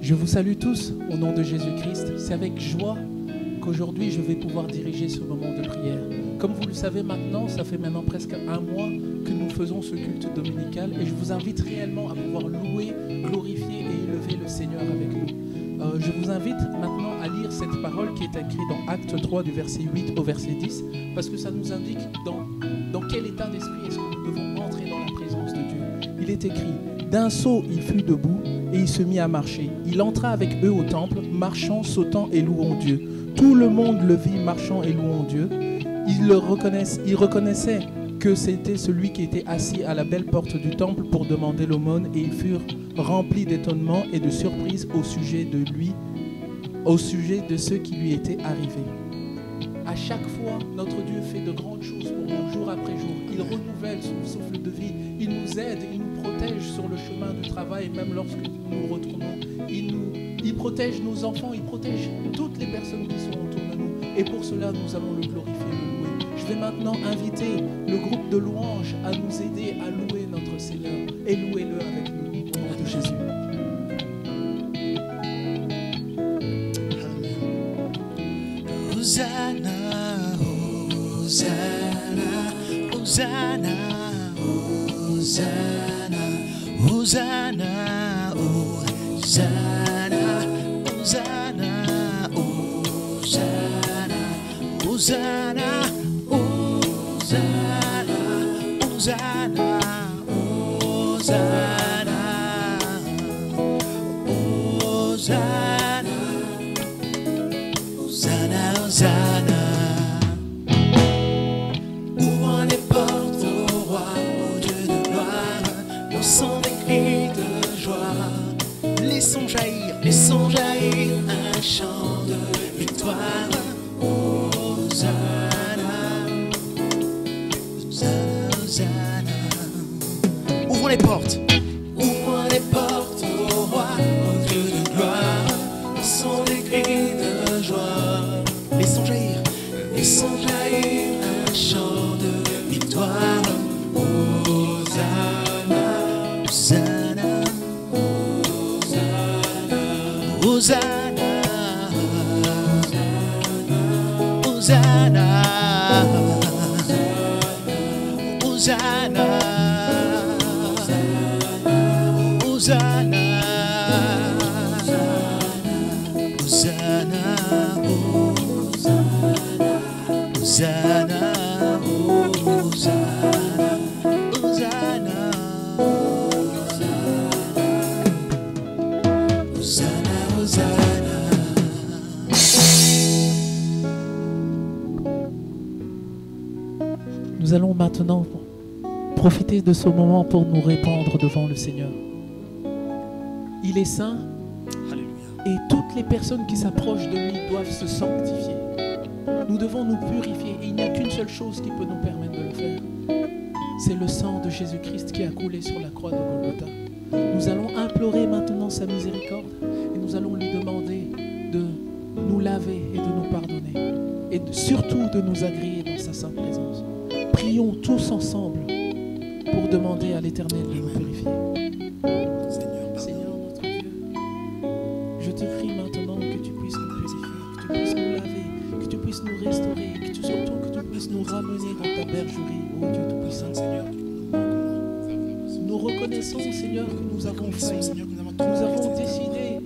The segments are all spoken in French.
Je vous salue tous au nom de Jésus-Christ. C'est avec joie qu'aujourd'hui je vais pouvoir diriger ce moment de prière. Comme vous le savez maintenant, ça fait maintenant presque un mois que nous faisons ce culte dominical et je vous invite réellement à pouvoir louer, glorifier et élever le Seigneur avec nous. Je vous invite maintenant à lire cette parole qui est écrite dans Acte 3 du verset 8 au verset 10 parce que ça nous indique dans quel état d'esprit est-ce que nous devons entrer dans la présence de Dieu. Il est écrit: d'un saut il fut debout et il se mit à marcher. Il entra avec eux au temple, marchant, sautant et louant Dieu. Tout le monde le vit marchant et louant Dieu. Ils reconnaissaient que c'était celui qui était assis à la belle porte du temple pour demander l'aumône, et ils furent remplis d'étonnement et de surprise au sujet de lui, au sujet de ce qui lui était arrivé. À chaque fois, notre Dieu fait de grandes choses pour nous, jour après jour. Il renouvelle son souffle de vie, il nous aide, il nous protège sur le chemin du travail, même lorsque nous retournons. Il protège nos enfants, il protège toutes les personnes qui sont autour de nous. Et pour cela, nous allons le glorifier, le louer. Je vais maintenant inviter le groupe de louanges à nous aider à louer notre Seigneur. Et louez-le avec nous, au nom de Jésus. Hosanna, Hosanna, Hosanna, Hosanna, Hosanna, Hosanna, Hosanna, Hosanna, Hosanna, Hosanna, Hosanna, Hosanna, Hosanna. Ouvrons les portes au roi, au Dieu de gloire, lançons des cris de joie. Laissons jaillir un chant de victoire. Hosanna, Hosanna, Hosanna. Ouvrons les portes au roi, au Dieu de gloire, lançons des cris de joie. Laissons jaillir un chant de victoire. Hosanna, Hosanna, Hosanna, Hosanna, Hosanna, Hosanna, Hosanna, Nous allons maintenant profiter de ce moment pour nous répandre devant le Seigneur. Il est saint. Et toutes les personnes qui s'approchent de lui doivent se sanctifier. Nous devons nous purifier et il n'y a qu'une seule chose qui peut nous permettre de le faire. C'est le sang de Jésus-Christ qui a coulé sur la croix de Golgotha. Nous allons implorer maintenant sa miséricorde et nous allons lui demander de nous laver et de nous pardonner et surtout de nous agréer dans sa sainte présence. Prions tous ensemble pour demander à l'Éternel de nous purifier. Seigneur notre Dieu, je te prie maintenant que tu puisses nous purifier, que tu puisses nous laver, que tu puisses nous restaurer, surtout que tu puisses nous ramener dans ta bergerie, ô Dieu Tout-Puissant. Seigneur, nous reconnaissons, Seigneur, que nous avons fait, nous avons décidé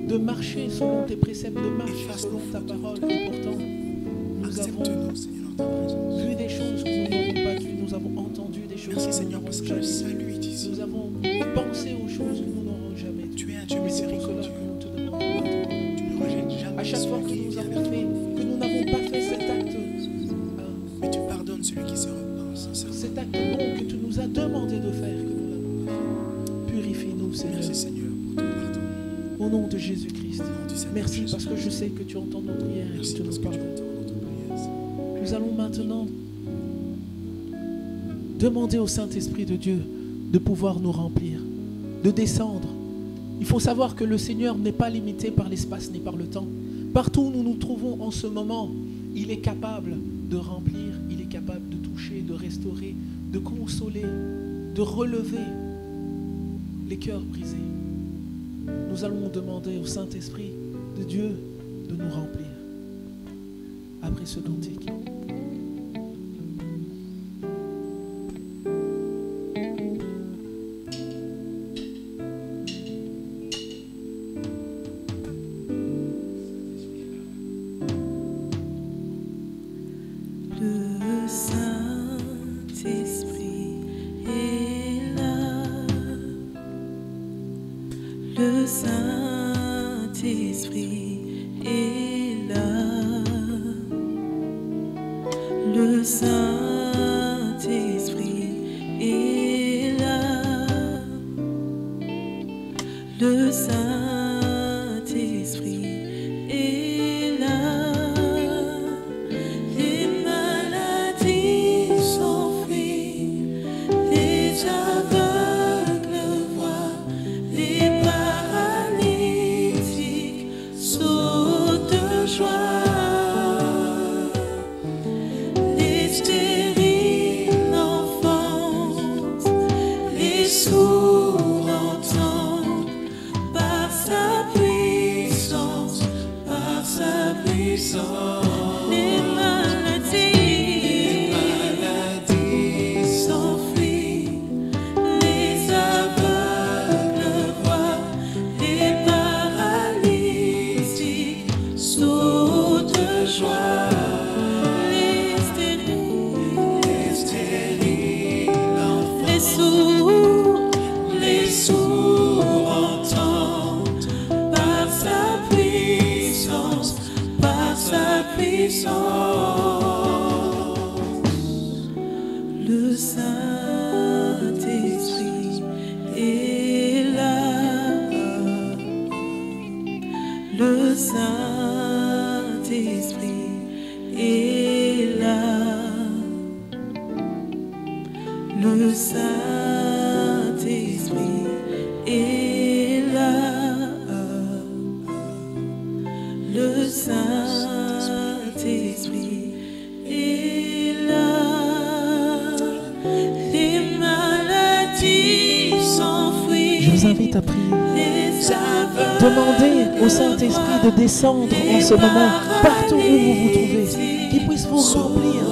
de marcher selon tes préceptes, de marcher selon ta parole, et pourtant, nous avons vu des choses que nous n'avons pas vues, nous avons entendu des choses que nous n'aurons jamais vues, nous avons pensé aux choses que nous n'aurons jamais vues. Tu es un Dieu miséricordieux. Nous te demandons maintenant. À chaque fois que nous avons fait, que nous n'avons pas fait cet acte, mais tu pardonnes celui qui se repent sincèrement. Cet acte bon que tu nous as demandé de faire, que nous l'avons fait. Purifie-nous, Seigneur. Merci Seigneur pour ton pardon. Au nom de Jésus-Christ. Merci parce que je sais que tu entends nos prières et que tu nous pardonnes. Nous allons maintenant demander au Saint-Esprit de Dieu de pouvoir nous remplir, de descendre. Il faut savoir que le Seigneur n'est pas limité par l'espace ni par le temps. Partout où nous nous trouvons en ce moment, il est capable de remplir, il est capable de toucher, de restaurer, de consoler, de relever les cœurs brisés. nous allons demander au Saint-Esprit de Dieu de nous remplir après ce cantique. Le Saint-Esprit est là. Le Saint-Esprit est là. Le Saint-Esprit est là. Le Saint-Esprit est là. Les maladies s'enfuient, les aveugles voient, les paralytiques sautent de joie. Les stériles enfantent, les sourds entendent, par sa puissance, par sa puissance. Les maladies s'enfuient, les aveugles voient, les paralytiques sautent de joie. Les stériles enfantent, les sourds entendent, par sa puissance, par sa puissance. Le Saint-Esprit est là. Le Saint-Esprit est là. Le Saint-Esprit est là. Le Saint-Esprit est là. Les maladies s'enfuient. Je vous invite à prier. Les aveugles Demandez au Saint-Esprit de descendre en ce moment, partout où vous vous trouvez, qu'il puisse vous remplir.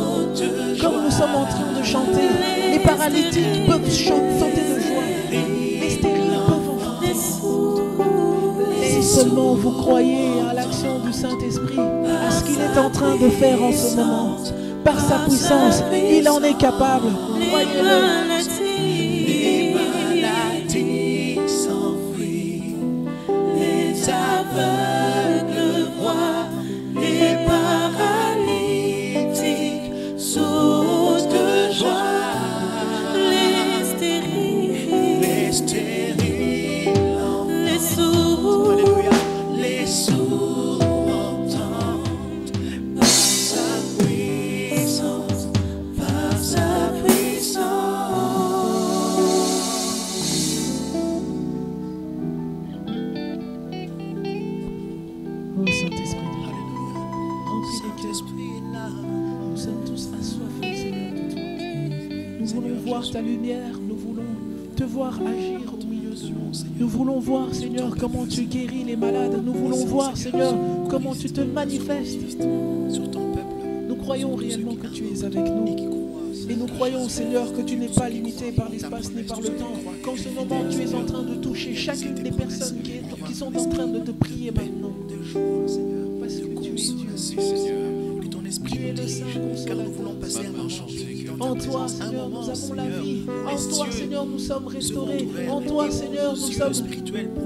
Comme nous sommes en train de chanter, les paralytiques peuvent chanter de joie, les stériles peuvent entendre. Si seulement vous croyez à l'action du Saint-Esprit, à ce qu'il est en train de faire en ce moment, par sa puissance, il en est capable. Croyez-le. Les maladies s'enfuient, les aveugles voient, les paralytiques sautent de joie. Les stériles entendent, les sourds entendent, par sa puissance, par sa Oh Saint-Esprit, remplis les cœurs. Nous sommes tous assoiffés, Seigneur, de toi. Nous voulons voir ta lumière, nous voulons te voir agir au milieu de nous. Nous voulons voir, Seigneur, comment tu guéris les malades. Nous voulons voir, Seigneur, comment tu te manifestes. Nous croyons réellement que tu es avec nous. Et nous croyons, Seigneur, que tu n'es pas limité par l'espace ni par le temps. Qu'en ce moment, tu es en train de toucher chacune des personnes qui sont en train de te prier maintenant. Parce que tu es Dieu. Que ton esprit Tu es le Saint car nous voulons consolateur. passer un moment En toi, Seigneur, nous avons la vie. En toi, Seigneur, nous sommes restaurés. En toi, Seigneur, nous sommes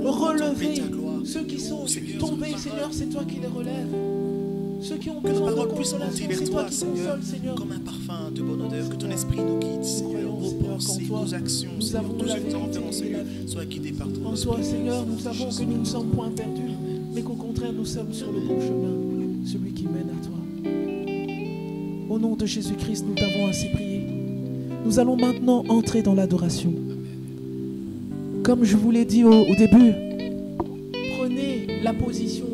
relevés. Ceux qui sont tombés, Seigneur, c'est toi qui les relèves. Ceux qui ont Que ta besoin de parole puisse consolation, monter vers c'est toi toi, qui Seigneur, consoles, Seigneur. comme un parfum de bonne odeur. Que ton esprit nous guide, Seigneur. Nos pensées, nos actions, nous Seigneur, avons tout la ce que nous avons fait vérité en et Seigneur, la vie. soit guidé par ton En esprit. toi, Seigneur, nous savons que nous ne sommes point perdus, mais qu'au contraire, nous sommes sur le bon chemin, celui qui mène à toi. Au nom de Jésus-Christ, nous t'avons ainsi prié. Nous allons maintenant entrer dans l'adoration. Comme je vous l'ai dit au début, prenez la position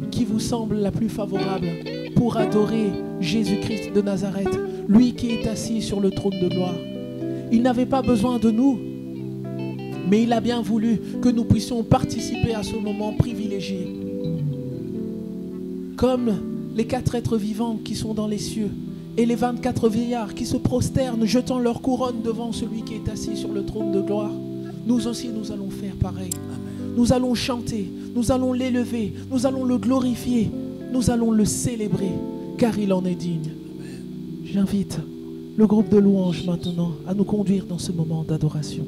qui vous semble la plus favorable pour adorer Jésus-Christ de Nazareth, lui qui est assis sur le trône de gloire. Il n'avait pas besoin de nous, Mais il a bien voulu que nous puissions participer à ce moment privilégié. Comme les 4 êtres vivants qui sont dans les cieux et les 24 vieillards qui se prosternent, jetant leur couronne devant celui qui est assis sur le trône de gloire, nous aussi nous allons faire pareil. Nous allons chanter, nous allons l'élever, nous allons le glorifier, nous allons le célébrer, car il en est digne. J'invite le groupe de louanges maintenant à nous conduire dans ce moment d'adoration.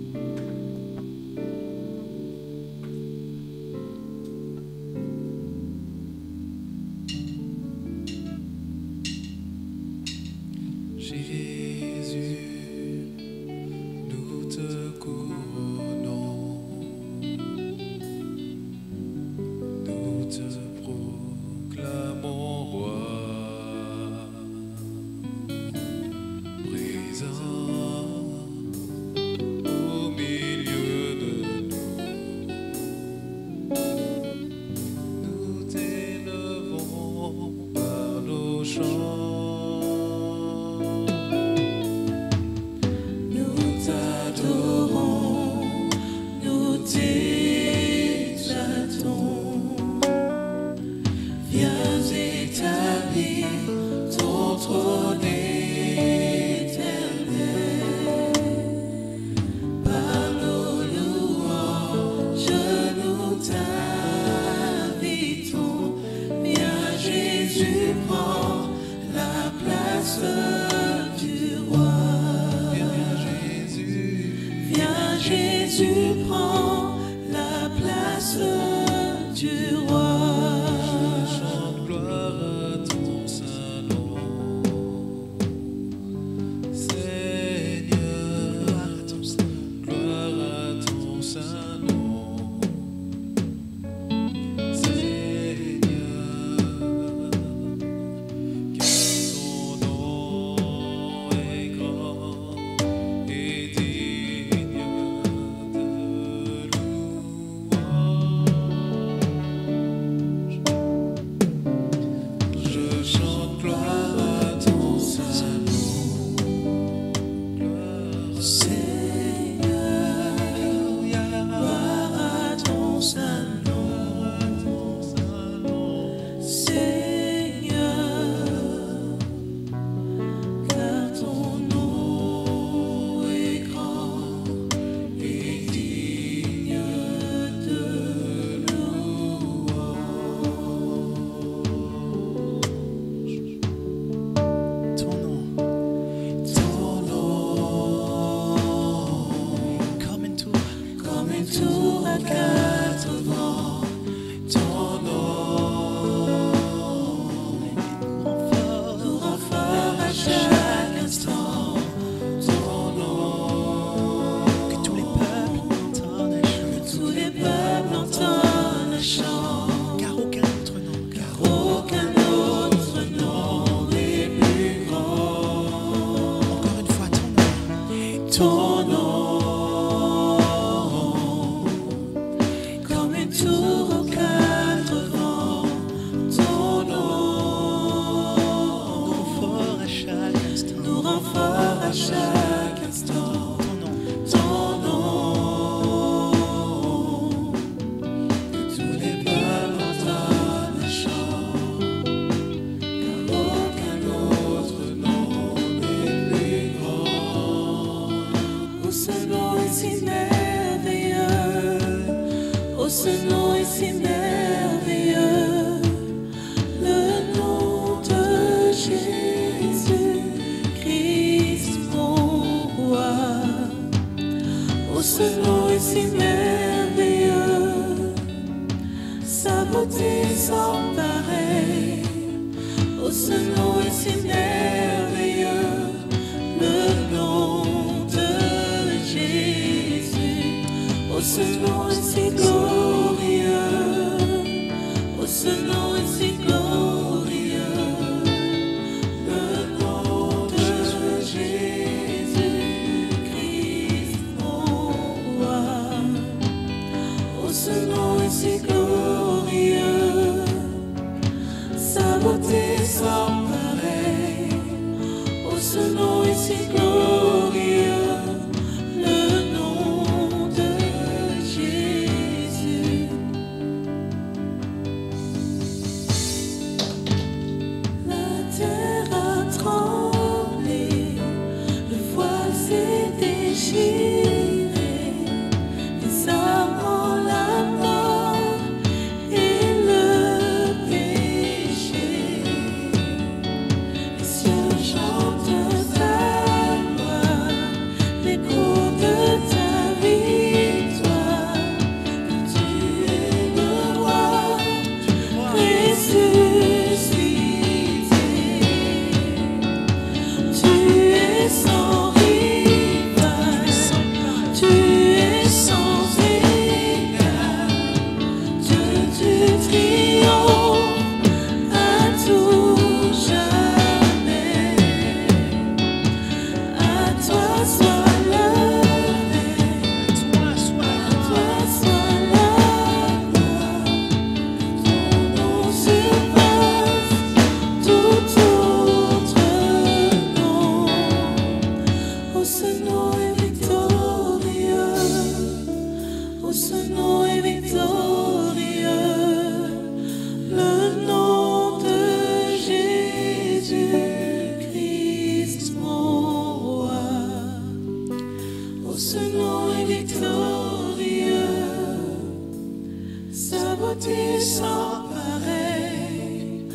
beauté sans pareil.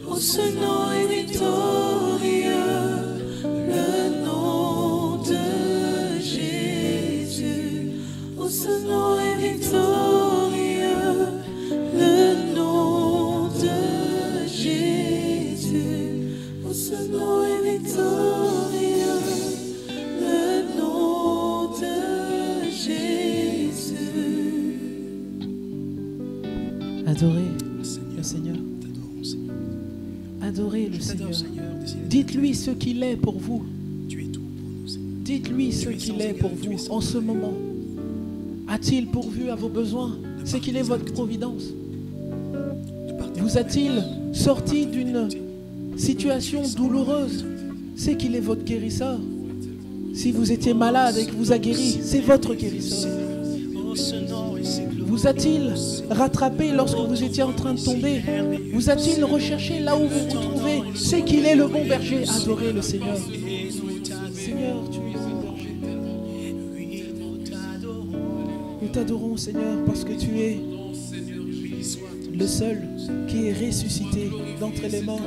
Oh, ce nom est victorieux, le nom de Jésus. Oh, ce nom est victorieux, le nom de Jésus. Oh, ce nom est victorieux, le nom de Jésus. Adorez le Seigneur. Adorez le Seigneur. Dites-lui ce qu'il est pour vous. Dites-lui ce qu'il est pour vous en ce moment. A-t-il pourvu à vos besoins? C'est qu'il est votre providence. Vous a-t-il sorti d'une situation douloureuse? C'est qu'il est votre guérisseur. Si vous étiez malade et que vous a guéri, c'est votre guérisseur. Vous a-t-il rattrapé lorsque vous étiez en train de tomber? Vous a-t-il recherché là où vous vous trouvez? C'est qu'il est le bon berger. Adorez le Seigneur. Seigneur, tu es le berger. Nous t'adorons, Seigneur, parce que tu es le seul qui est ressuscité d'entre les morts.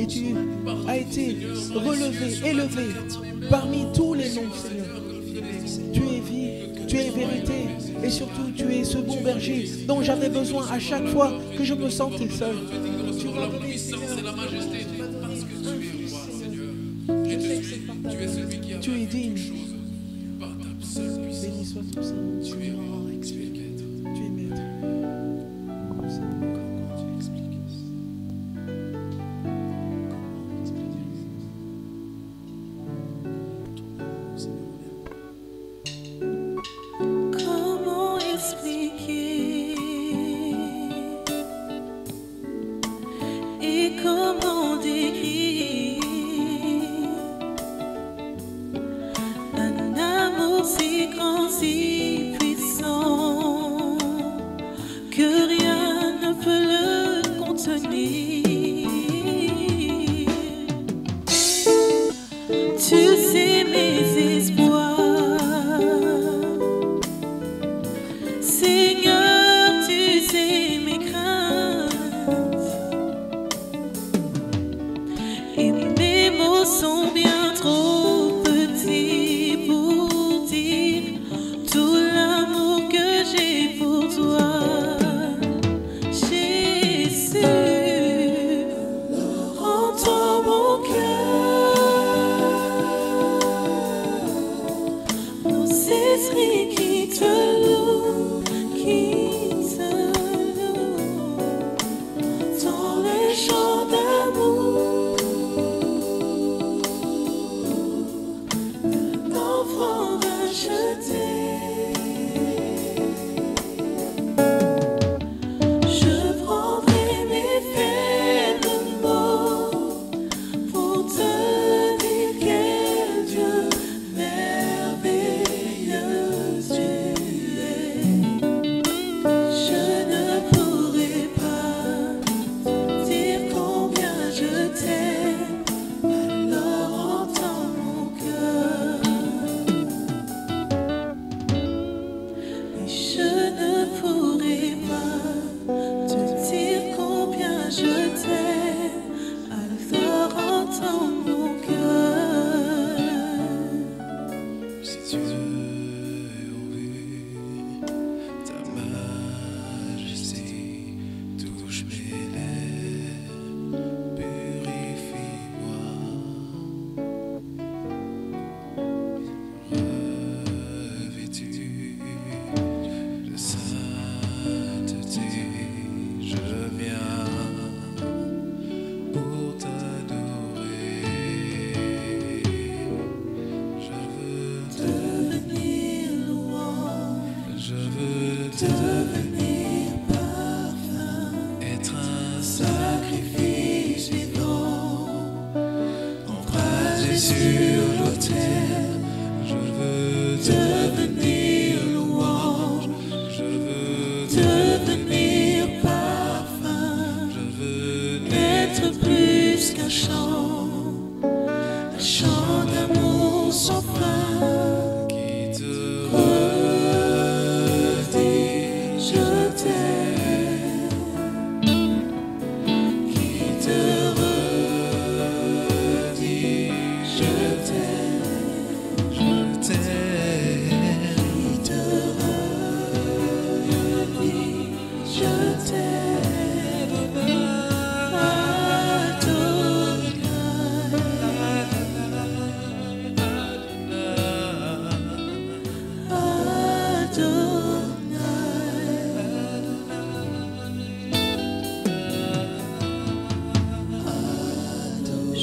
Et tu as été relevé, élevé parmi tous les noms, Seigneur. Tu es vie, tu es vérité. Et surtout, tu es ce bon berger dont j'avais besoin à chaque fois que je me sentais seul. Tu m'as donné, Seigneur, la majesté, parce que tu es roi, Seigneur. Je sais que c'est par ta grâce. Tu es digne. Béni soit ton Saint. Tu es roi, tu es maître.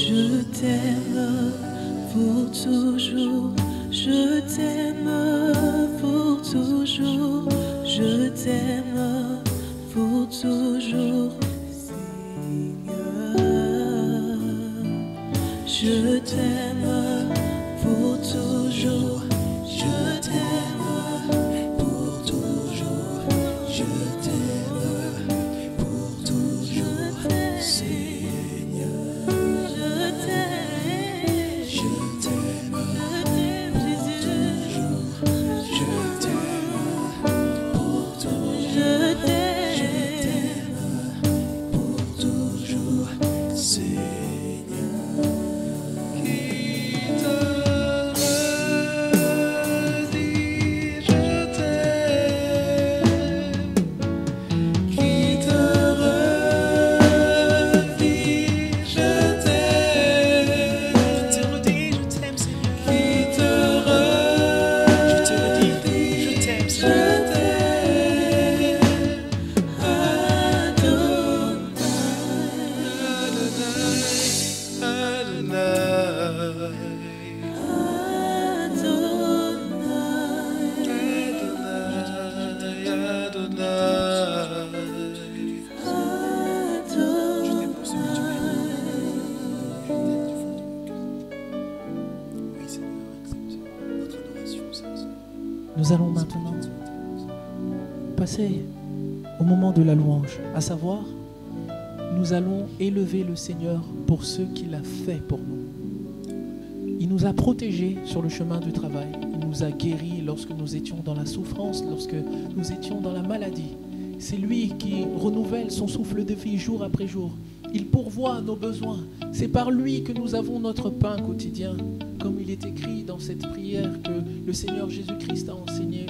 Je t'aime pour toujours, je t'aime pour toujours, je t'aime pour toujours, Seigneur. Je t'aime pour toujours, je t'aime pour toujours, je t'aime pour toujours, Seigneur. Je t'aime, Jésus. Je t'aime pour toujours, je t'aime pour toujours, Seigneur. Nous allons maintenant passer au moment de la louange, à savoir, nous allons élever le Seigneur pour ce qu'il a fait pour nous. Il nous a protégés sur le chemin du travail, il nous a guéris lorsque nous étions dans la souffrance, lorsque nous étions dans la maladie. C'est lui qui renouvelle son souffle de vie jour après jour. Il pourvoit nos besoins. C'est par lui que nous avons notre pain quotidien. Comme il est écrit dans cette prière que le Seigneur Jésus-Christ a enseigné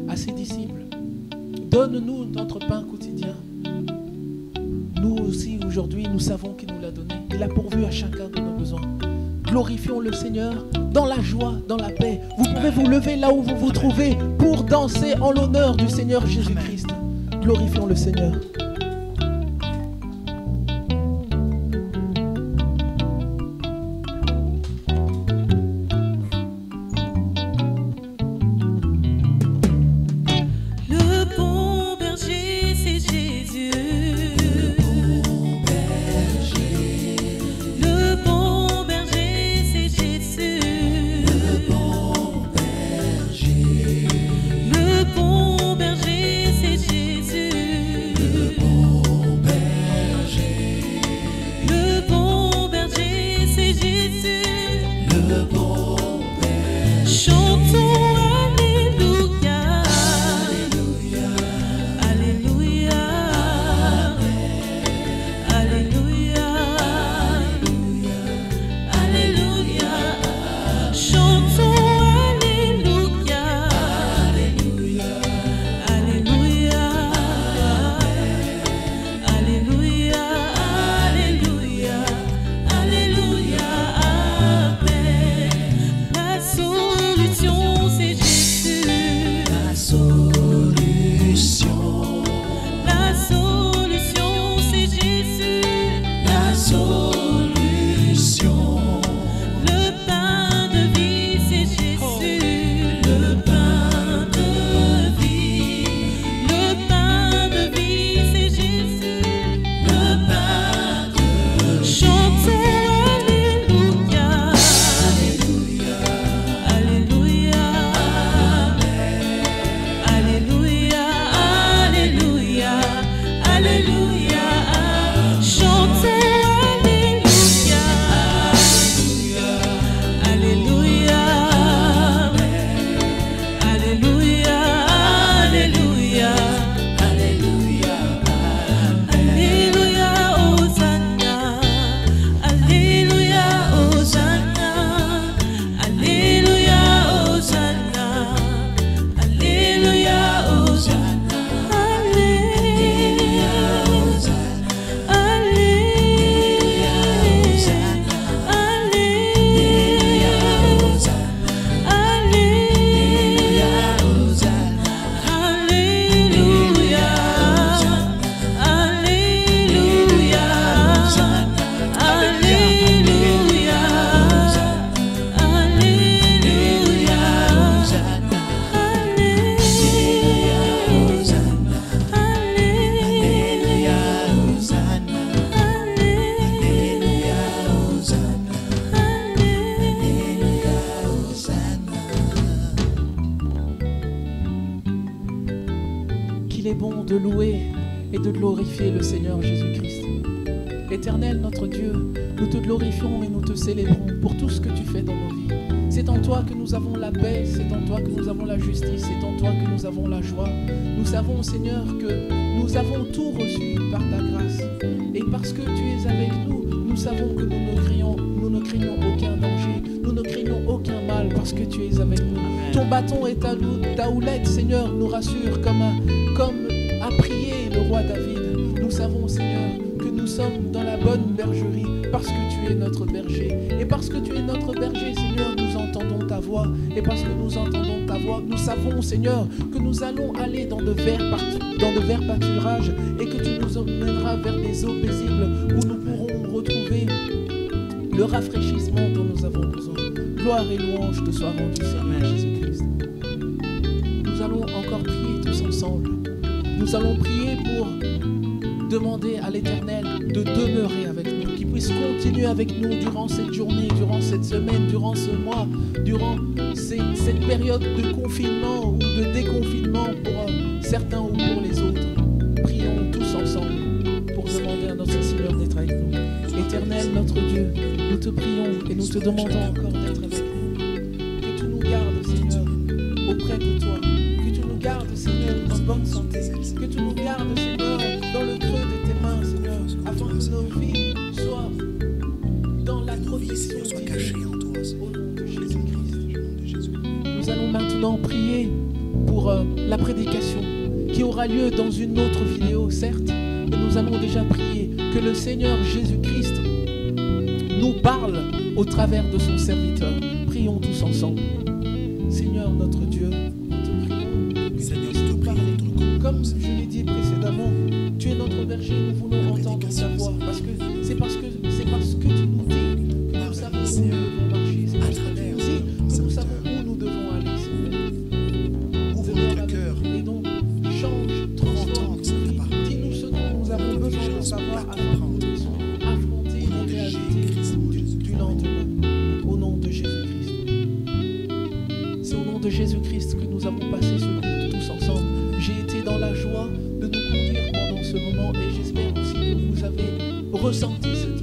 à ses disciples. Donne-nous notre pain quotidien. Nous aussi, aujourd'hui, nous savons qu'il nous l'a donné. Il a pourvu à chacun de nos besoins. Glorifions le Seigneur dans la joie, dans la paix. Vous pouvez vous lever là où vous vous trouvez pour danser en l'honneur du Seigneur Jésus-Christ. Glorifions le Seigneur. de louer et de glorifier le Seigneur Jésus-Christ. Éternel, notre Dieu, nous te glorifions et nous te célébrons pour tout ce que tu fais dans nos vies. C'est en toi que nous avons la paix, c'est en toi que nous avons la justice, c'est en toi que nous avons la joie. Nous savons, Seigneur, que nous avons tout reçu par ta grâce. Et parce que tu es avec nous, nous savons que nous ne craignons aucun danger, nous ne craignons aucun mal parce que tu es avec nous. Ton bâton et ta houlette, Seigneur, nous rassure comme a prié le roi David. Nous savons, Seigneur, que nous sommes dans la bonne bergerie parce que tu es notre berger. Et parce que tu es notre berger, Seigneur, nous entendons ta voix. Et parce que nous entendons ta voix, nous savons, Seigneur, que nous allons aller dans de verts pâturages et que tu nous emmèneras vers des eaux paisibles où nous pourrons retrouver le rafraîchissement dont nous avons besoin. Gloire et louange te soient rendues, Seigneur Jésus-Christ. Nous allons encore prier tous ensemble. Nous allons prier pour demander à l'Éternel de demeurer avec nous, qu'il puisse continuer avec nous durant cette journée, durant cette semaine, durant ce mois, durant cette période de confinement ou de déconfinement pour certains ou pour les autres. Prions tous ensemble pour demander à notre Seigneur d'être avec nous. Éternel, notre Dieu, nous te prions et nous te demandons encore d'être avec nous. Que tu nous gardes, Seigneur, auprès de toi. Que tu nous gardes, Seigneur, en bonne santé. Que tu nous gardes, Seigneur, dans le creux de tes mains, Seigneur, afin que nos vies soient dans la protection soit cachée en toi, au nom de Jésus-Christ. Nous allons maintenant prier pour la prédication qui aura lieu dans une autre vidéo, certes, mais nous allons déjà prier que le Seigneur Jésus-Christ nous parle au travers de son serviteur. Prions tous ensemble. Seigneur notre Dieu, nous te prions que tu puisses nous parler. Comme je l'ai dit précédemment, tu es notre berger, nous voulons entendre ta voix. C'est parce que tu nous dis que nous savons où nous devons marcher. C'est parce que tu nous dis que nous savons où nous devons aller, Seigneur. Ouvre notre cœur. Et donc, change, transforme, dis-nous ce dont nous avons besoin de savoir afin que nous puissions affronter les réalités du lendemain. Au nom de Jésus-Christ. C'est au nom de Jésus-Christ que nous avons passé ce culte tous ensemble. J'ai été dans la joie de nous conduire pendant ce moment et j'espère aussi que vous avez ressenti ce